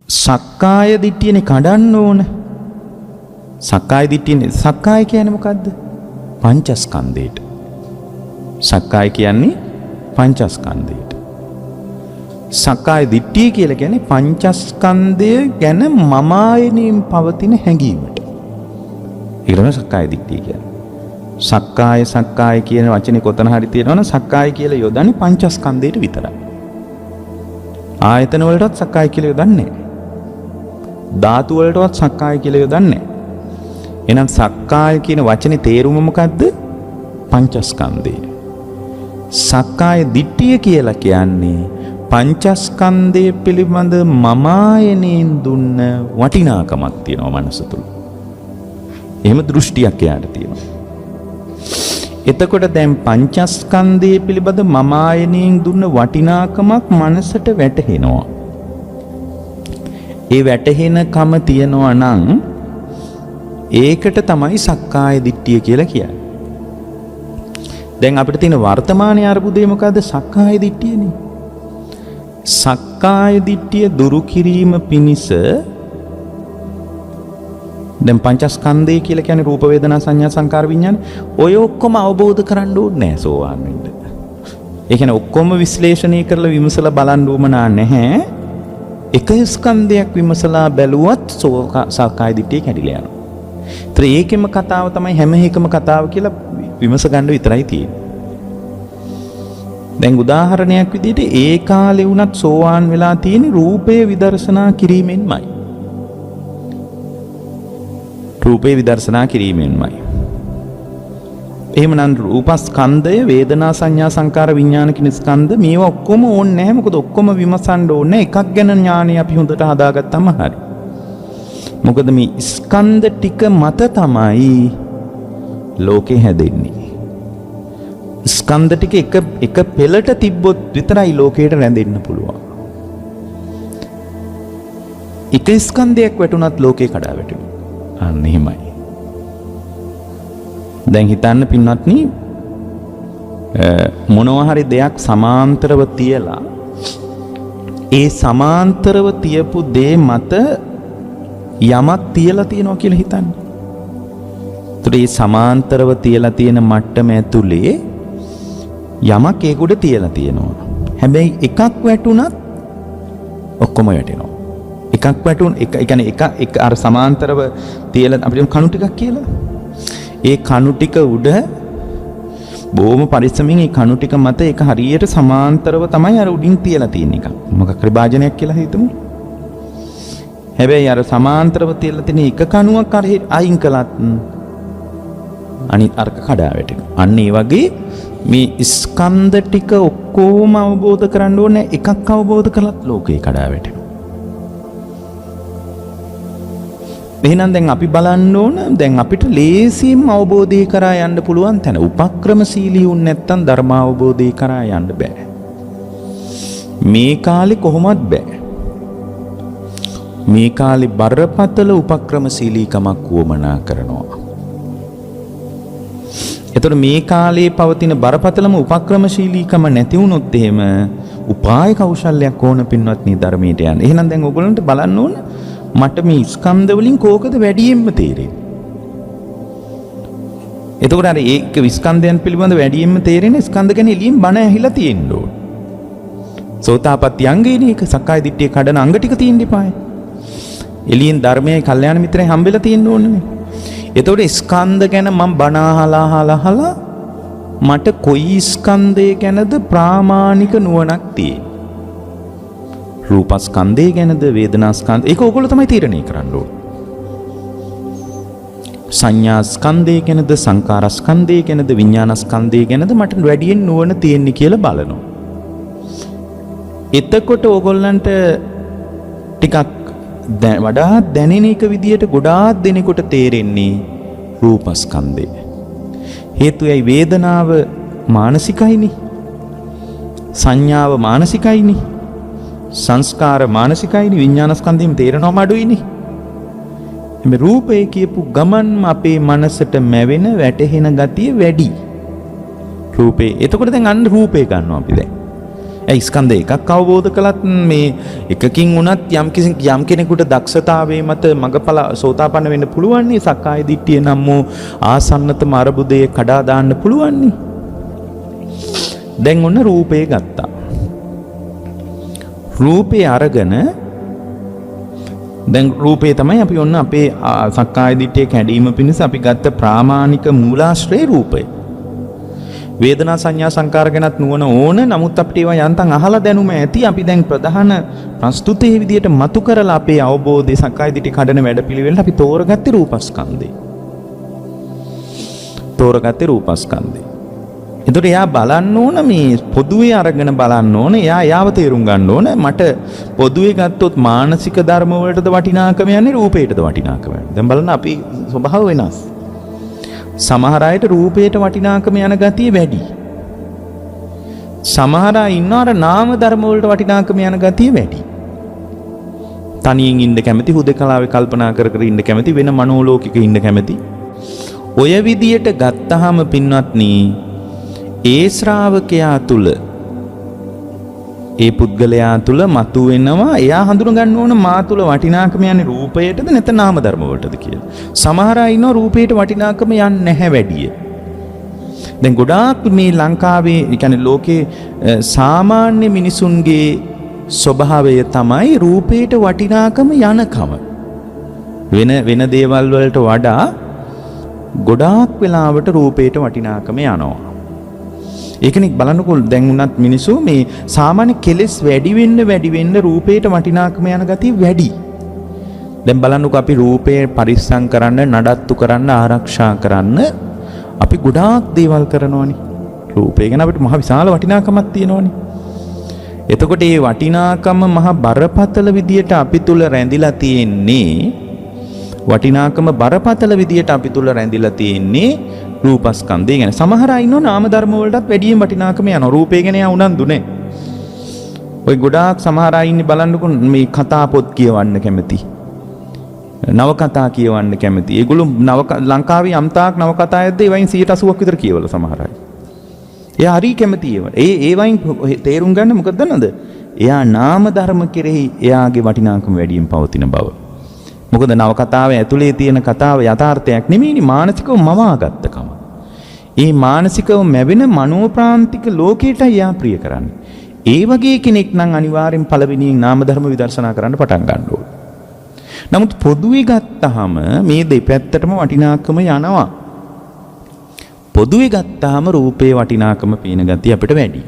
සක්කාය දිට්ඨියනේ කඩන්න ඕන. සක්කාය දිට්ඨියනේ සක්කාය කියන්නේ මොකද්ද? පංචස්කන්ධයට. සක්කාය කියන්නේ පංචස්කන්ධයට. සක්කාය දිට්ඨිය කියලා කියන්නේ පංචස්කන්ධය ගැන මම ආයනින් පවතින හැඟීමට. ඊළඟ සක්කාය දිට්ඨිය කියන්නේ. සක්කාය කියන වචනේ කොතන හරි තියෙනවනම් සක්කාය කියලා යොදන්නේ පංචස්කන්ධයට විතරයි. ආයතන වලටත් සක්කාය කියලා යොදන්නේ නැහැ. ධාතු වලටවත් සක්කාය කියලා යොදන්නේ නැහැ. එහෙනම් සක්කාය කියන වචනේ තේරුම මොකද්ද? පංචස්කන්ධය. සක්කාය දිට්ඨිය කියලා කියන්නේ පංචස්කන්ධය පිළිබඳ මම ආයනෙන් දුන්න වටිනාකමක් තියෙනවා මනස තුල. එහෙම දෘෂ්ටියක් යාට තියෙනවා. එතකොට දැන් පංචස්කන්ධය පිළිබඳ මම ආයනෙන් දුන්න වටිනාකමක් මනසට වැටහෙනවා. ඒ වැටහෙනකම තියනවා නම් ඒකට තමයි සක්කාය දිට්ඨිය කියලා කියන්නේ. දැන් අපිට තියෙන වර්තමානයේ අරුබුදේ මොකද්ද? සක්කාය දිට්ඨියනේ. සක්කාය දිට්ඨිය දුරු කිරීම පිණිස දැන් පංචස්කන්ධය කියලා කියන්නේ රූප වේදනා සංඥා සංකාර විඥාන ඔය ඔක්කොම අවබෝධ කරන්න ඕනේ නැහැ සෝවාන් වෙන්න. ඒ කියන්නේ ඔක්කොම විශ්ලේෂණය කරලා විමසලා බලන්න ඕමනා නැහැ. එක ස්කන්ධයක් විමසලා බැලුවත් සක්කාය දිට්ඨිය කැඩිලා යනවා. ඒතර ඒකෙම කතාව තමයි හැම එකම කතාව කියලා විමස ගන්න විතරයි තියෙන්නේ. දැන් උදාහරණයක් විදිහට ඒ කාලේ වුණත් සෝවාන් වෙලා තියෙන රූපේ විදර්ශනා කිරීමෙන්මයි. රූපේ විදර්ශනා කිරීමෙන්මයි. එහෙමනම් රූපස්කන්ධය වේදනා සංඥා සංකාර විඥාන කියන ස්කන්ධ මේවා ඔක්කොම ඕනේ නැහැ. මොකද ඔක්කොම විමසන්න ඕනේ. එකක් ගැන ඥානය අපි හොඳට හදාගත්තම හරි. මොකද මේ ස්කන්ධ ටික මත තමයි ලෝකේ හැදෙන්නේ. ස්කන්ධ ටික එක පෙළට තිබ්බොත් විතරයි ලෝකයට රැඳෙන්න පුළුවන්. එක ස්කන්ධයක් වැටුණත් ලෝකේ කඩා වැටෙනවා. අන්න එහෙමයි. දැන් හිතන්න පින්වත්නි මොනවා හරි දෙයක් සමාන්තරව තියලා ඒ සමාන්තරව තියපු දේ මත යමක් තියලා තියනවා කියලා හිතන්න. ඒතර මේ සමාන්තරව තියලා තියෙන මට්ටම ඇතුලේ යමක් ඒක උඩ තියලා තියෙනවා. හැබැයි එකක් වැටුණත් ඔක්කොම වැටෙනවා. එකක් වැටුණ ඒ කියන්නේ එක අර සමාන්තරව තියලා අපිට කණු ටිකක් කියලා. ඒ කණු ටික උඩ බොහොම පරිස්සමින් ඒ කණු ටික මත ඒක හරියට සමාන්තරව තමයි අර උඩින් තියලා තියෙන එක. මොකක් හරි භාජනයක් කියලා හිතමු. හැබැයි අර සමාන්තරව තියලා තියෙන එක කණුවක් අර අයින් කළත් අනිත් අර්ක කඩා වැටෙනවා. අන්න ඒ වගේ මේ ස්කන්ධ ටික ඔක්කොම අවබෝධ කරගන්න ඕනේ. එකක් අවබෝධ කළත් ලෝකේ කඩා වැටෙනවා. එහෙනම් දැන් අපි බලන්න ඕන දැන් අපිට ලේසියෙන් අවබෝධය කරා යන්න පුළුවන් තැන. උපක්‍රමශීලී වුන් නැත්තම් ධර්ම අවබෝධය කරා යන්න බෑ. මේ කාලේ කොහොමත් බෑ. මේ කාලේ බරපතල උපක්‍රමශීලීකමක් වුවමනා කරනවා. එතකොට මේ කාලේ පවතින බරපතලම උපක්‍රමශීලීකම නැති වුණොත් එහෙම උපාය කෞශල්‍යයක් ඕන පින්වත්නි ධර්මයට යන්න. එහෙනම් දැන් ඔයගොල්ලන්ට බලන්න ඕන මට මේ ස්කන්ධ වලින් කෝකද වැඩියෙන්ම තේරෙන්නේ. එතකොට අර ඒක ස්කන්ධයන් පිළිබඳ වැඩියෙන්ම තේරෙන ස්කන්ධ ගැන එළියෙන් බණ ඇහිලා තියෙන්න ඕන. සෝතාපට්ටි අංගේනේ ඒක සක්කාය දිට්ඨිය කඩන අංග ටික තියෙන්න එපායි. එළියෙන් ධර්මයයි කල්යාණ මිත්‍රයි හම්බෙලා තියෙන්න ඕනේ. එතකොට ස්කන්ධ ගැන මම බණ අහලා මට කොයි ස්කන්ධය ගැනද ප්‍රාමාණික නුවණක් තියෙන්නේ? රූපස්කන්ධය ගැනද වේදනා ස්කන්ධය? ඒක ඕගොල්ලෝ තමයි තීරණය කරන්න ඕනේ. සංඥා ස්කන්ධය ගැනද සංකාර ස්කන්ධය ගැනද විඥාන ස්කන්ධය ගැනද මට වැඩියෙන් නුවණ තියෙන්නේ කියලා බලනවා. එතකොට ඕගොල්ලන්ට ටිකක් වඩා දැනෙන එක විදියට ගොඩාක් දෙනෙකුට තේරෙන්නේ රූපස්කන්ධය. හේතුවයි වේදනාව මානසිකයිනේ. සංඥාව මානසිකයිනේ. සංස්කාර මානසිකයිනේ. විඥාන ස්කන්ධයෙන් තේරෙනවම අඩුයිනේ. මේ රූපේ කියපු ගමන්ම අපේ මනසට මැවෙන වැටහෙන ගතිය වැඩි. රූපේ. එතකොට දැන් අන්න රූපේ ගන්නවා අපි දැන්. ඒ ස්කන්ධ එකක් අවබෝධ කළත් මේ එකකින් වුණත් යම් කෙනෙකුට දක්ෂතාවයේ මත මගඵල සෝතාපන්න වෙන්න පුළුවන් නේ. සක්කාය දිට්ඨිය නම් වූ ආසන්නතම අරබුදේ කඩා දාන්න පුළුවන් නේ. දැන් ඔන්න රූපේ ගත්තා. රූපේ අරගෙන දැන් රූපේ තමයි අපි ඔන්න අපේ සක්කාය දිට්ඨිය කැඩීම පිණිස අපි ගත්ත ප්‍රාමාණික මූලාශ්‍රේ රූපය. වේදනා සංඥා සංකාර ගැනත් නුවණ ඕන. නමුත් අපිට ඒවා යන්තම් අහලා දැනුම ඇති. අපි දැන් ප්‍රධාන ප්‍රස්තුතයේ විදියට මතු කරලා අපේ අවබෝධය සක්කාය දිට්ඨිය කඩන වැඩපිළිවෙලට අපි තෝරගත්තේ රූපස්කන්ධේ. එතකොට එයා බලන්න ඕන මේ පොදුවේ අරගෙන බලන්න ඕන. එයා යාව තේරුම් ගන්න ඕන. මට පොදුවේ ගත්තොත් මානසික ධර්ම වලටද වටිනාකම යන්නේ රූපේටද වටිනාකම යන්නේ. දැන් බලන්න අපි ස්වභාව වෙනස්. සමහර අයට රූපයට වටිනාකම යන ගතිය වැඩි. සමහර අය ඉන්නවර නාම ධර්ම වලට වටිනාකම යන ගතිය වැඩි. තනියෙන් ඉන්න කැමති, හුදකලාවේ කල්පනා කර කර ඉන්න කැමති, වෙන මනෝලෝකික ඉන්න කැමති. ඔය විදියට ගත්තාම පින්වත්නි, ඒ ශ්‍රාවකයා තුල, ඒ පුද්ගලයා තුල මතුවෙනවා. එයා හඳුන ගන්න ඕන මා තුල වටිනාකම යන්නේ රූපයටද නැත්නම් නාම ධර්ම වලටද කියලා. සමහර අය ඉන්නවා රූපයට වටිනාකම යන්නේ නැහැ වැඩිය. දැන් ගොඩාක් මේ ලංකාවේ, ඒ කියන්නේ ලෝකේ සාමාන්‍ය මිනිසුන්ගේ ස්වභාවය තමයි රූපයට වටිනාකම යනකම. වෙන දේවල් වලට වඩා ගොඩාක් වෙලාවට රූපයට වටිනාකම යනවා. ඒකනේ බලන්නකො දැන් උනත් මිනිස්සු මේ සාමාන්‍ය කෙලෙස් වැඩි වෙන්න රූපේට වටිනාකම යන ගතිය වැඩි. දැන් බලන්නකො අපි රූපේ පරිස්සම් කරන්න, නඩත්තු කරන්න, ආරක්ෂා කරන්න අපි ගොඩාක් දේවල් කරනවානේ. රූපේ ගැන අපිට මහ විශාල වටිනාකමක් තියෙනවානේ. එතකොට මේ වටිනාකම මහ බරපතල විදියට අපි තුල රැඳිලා තියෙන්නේ. වටිනාකම බරපතල විදියට අපි තුල රැඳිලා තියෙන්නේ රූපස්කන්ධය ගැන. සමහර අය ඉන්නෝ නාම ධර්ම වලටත් වැඩියෙන් වටිනාකම යනවා. රූපේ ගැන යා උනන්දු නැහැ. ඔය ගොඩාක් සමහර අය ඉන්නේ බලන්නකො මේ කතා පොත් කියවන්න කැමති. නව කතා කියවන්න කැමති. ඒගොල්ලෝ ලංකාවේ යම්තාක් නව කතා ඇද්ද ඒ වයින් 80ක් විතර කියවලා සමහර අය. එයා හරි කැමති ඒවට. ඒ වයින් තේරුම් ගන්න මොකද දන්නද? එයා නාම ධර්ම කෙරෙහි එයාගේ වටිනාකම වැඩියෙන් පවතින බව. මොකද නව කතාවේ ඇතුලේ තියෙන කතාව යථාර්ථයක් නෙමෙයිනේ, මානසිකව මවාගත්තකම. ඒ මානසිකව මැවෙන මනෝප්‍රාන්තික ලෝකයට එයා ප්‍රිය කරන්නේ. ඒ වගේ කෙනෙක් නම් අනිවාර්යෙන් පළවෙනියෙන් නාම ධර්ම විදර්ශනා කරන්න පටන් ගන්න ඕනේ. නමුත් පොදුවේ ගත්තාම මේ දෙපැත්තටම වටිනාකම යනවා. පොදුවේ ගත්තාම රූපේ වටිනාකම පේන ගතිය අපිට වැඩි.